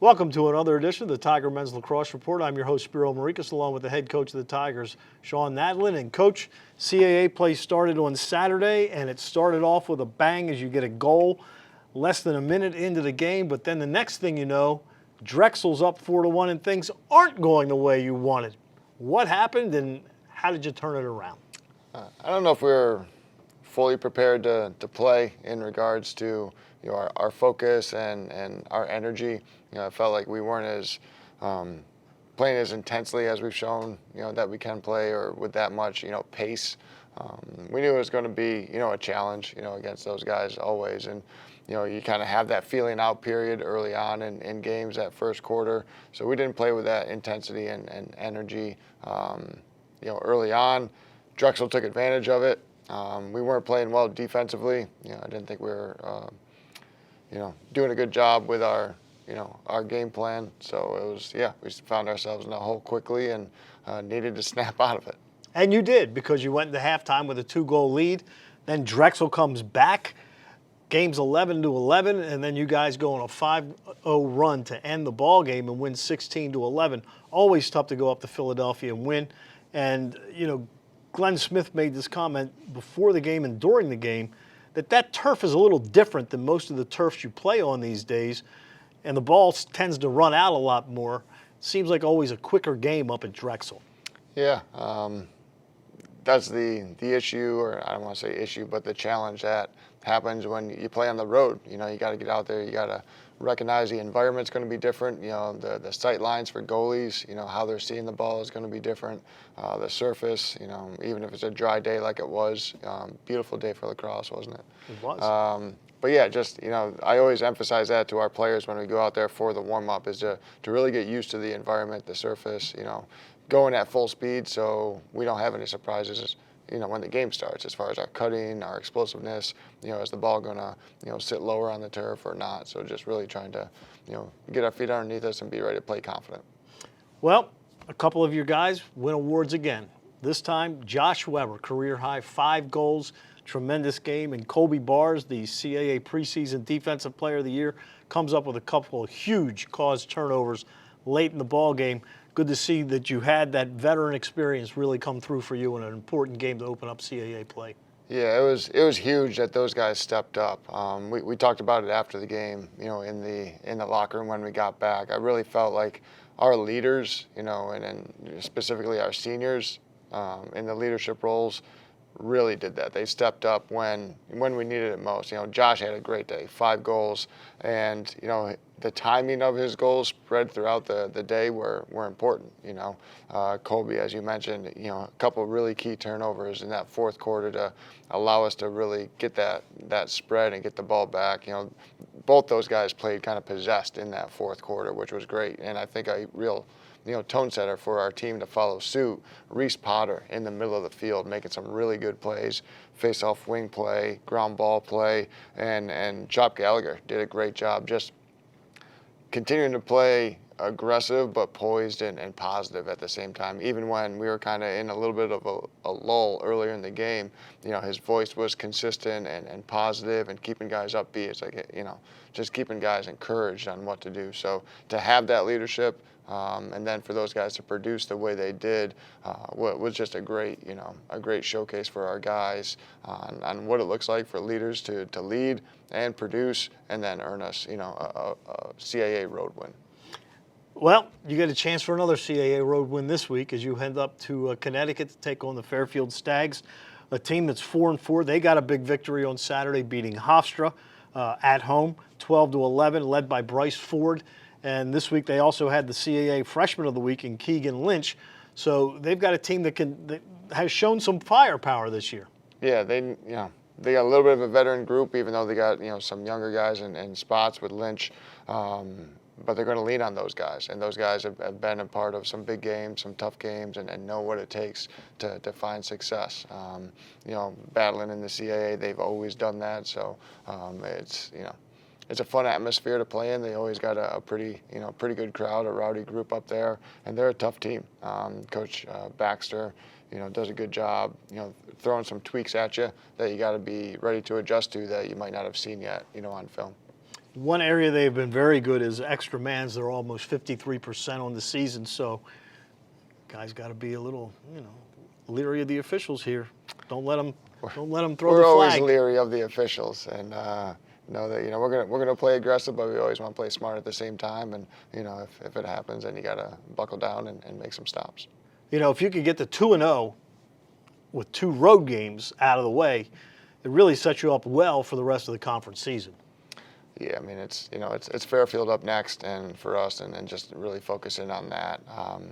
Welcome to another edition of the Tiger Men's Lacrosse Report. I'm your host, Spiro Maricas, along with the head coach of the Tigers, Sean Nadlin. And Coach, CAA play started on Saturday, and it started off with a bang as you get a goal less than a minute into the game. But then the next thing you know, Drexel's up 4-1, and things aren't going the way you wanted. What happened, and how did you turn it around? I don't know if we were fully prepared to play in regards to our focus and our energy. I felt like we weren't as playing as intensely as we've shown that we can play, or with that much pace. We knew it was going to be a challenge against those guys always, and you kind of have that feeling out period early on in games, that first quarter. So we didn't play with that intensity and energy early on. Drexel took advantage of it. We weren't playing well defensively. I didn't think we were doing a good job with our game plan. So it was, we found ourselves in a hole quickly and needed to snap out of it. And you did, because you went into halftime with a 2-goal lead. Then Drexel comes back, game's 11-11, and then you guys go on a 5-0 run to end the ball game and win 16-11. Always tough to go up to Philadelphia and win. And Glenn Smith made this comment before the game and during the game that turf is a little different than most of the turfs you play on these days, and the ball tends to run out a lot more. Seems like always a quicker game up at Drexel. Yeah, that's the issue, or I don't want to say issue, but the challenge that happens when you play on the road. You got to get out there. You got to recognize the environment's going to be different. The sight lines for goalies, how they're seeing the ball is going to be different. The surface, even if it's a dry day like it was, beautiful day for lacrosse, wasn't it? It was. But yeah, just, I always emphasize that to our players when we go out there for the warm-up, is to really get used to the environment, the surface, going at full speed so we don't have any surprises, when the game starts, as far as our cutting, our explosiveness, is the ball going to, sit lower on the turf or not. So just really trying to, get our feet underneath us and be ready to play confident. Well, a couple of your guys win awards again. This time, Josh Weber, career high, 5 goals, tremendous game. And Colby Bars, the CAA preseason Defensive Player of the Year, comes up with a couple of huge caused turnovers late in the ball game. Good to see that you had that veteran experience really come through for you in an important game to open up CAA play. Yeah, it was huge that those guys stepped up. We talked about it after the game, in the locker room when we got back. I really felt like our leaders, and specifically our seniors in the leadership roles, really did that. They stepped up when we needed it most. Josh had a great day, 5 goals, and the timing of his goals spread throughout the day were important. Colby, as you mentioned, a couple of really key turnovers in that fourth quarter to allow us to really get that spread and get the ball back. Both those guys played kind of possessed in that fourth quarter, which was great, and I think a real tone setter for our team to follow suit. Reese Potter in the middle of the field making some really good plays, face-off wing play, ground ball play, and Chop Gallagher did a great job just continuing to play aggressive but poised and positive at the same time. Even when we were kind of in a little bit of a lull earlier in the game, his voice was consistent and positive and keeping guys upbeat. It's like, just keeping guys encouraged on what to do. So to have that leadership, and then for those guys to produce the way they did, was just a great showcase for our guys on what it looks like for leaders to lead and produce and then earn us, a CAA road win. Well, you get a chance for another CAA road win this week as you head up to Connecticut to take on the Fairfield Stags, a team that's 4-4. They got a big victory on Saturday, beating Hofstra at home, 12-11, led by Bryce Ford. And this week they also had the CAA Freshman of the Week in Keegan Lynch. So they've got a team that has shown some firepower this year. Yeah, they got a little bit of a veteran group, even though they got some younger guys in spots with Lynch. But they're going to lean on those guys, and those guys have been a part of some big games, some tough games, and know what it takes to find success. Battling in the CAA, they've always done that. So it's a fun atmosphere to play in. They always got a pretty good crowd, a rowdy group up there, and they're a tough team. Coach Baxter, does a good job, throwing some tweaks at you that you got to be ready to adjust to that you might not have seen yet, on film. One area they've been very good is extra mans. They're almost 53% on the season, so guys got to be a little, leery of the officials here. Don't let them throw the flag. We're always leery of the officials, and know that we're gonna play aggressive, but we always want to play smart at the same time. And if it happens, then you got to buckle down and make some stops. If you could get to 2-0 with 2 road games out of the way, it really sets you up well for the rest of the conference season. Yeah, I mean it's Fairfield up next, and for us, and just really focusing on that.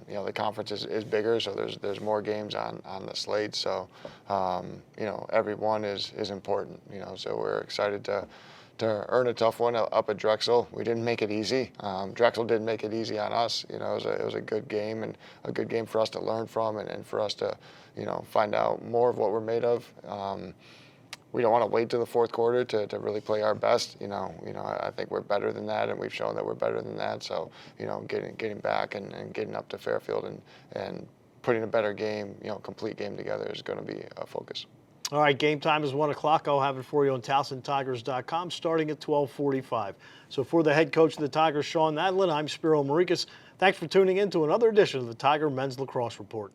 The conference is bigger, so there's more games on the slate. So every one is important. So we're excited to earn a tough one up at Drexel. We didn't make it easy. Drexel didn't make it easy on us. It was a good game, and a good game for us to learn from, and for us to find out more of what we're made of. We don't want to wait to the fourth quarter to really play our best. I think we're better than that, and we've shown that we're better than that. So, getting back and getting up to Fairfield and putting a better game, complete game together is going to be a focus. All right, game time is 1 o'clock. I'll have it for you on TowsonTigers.com starting at 12:45. So for the head coach of the Tigers, Sean Nadlin, I'm Spiro Marikas. Thanks for tuning in to another edition of the Tiger Men's Lacrosse Report.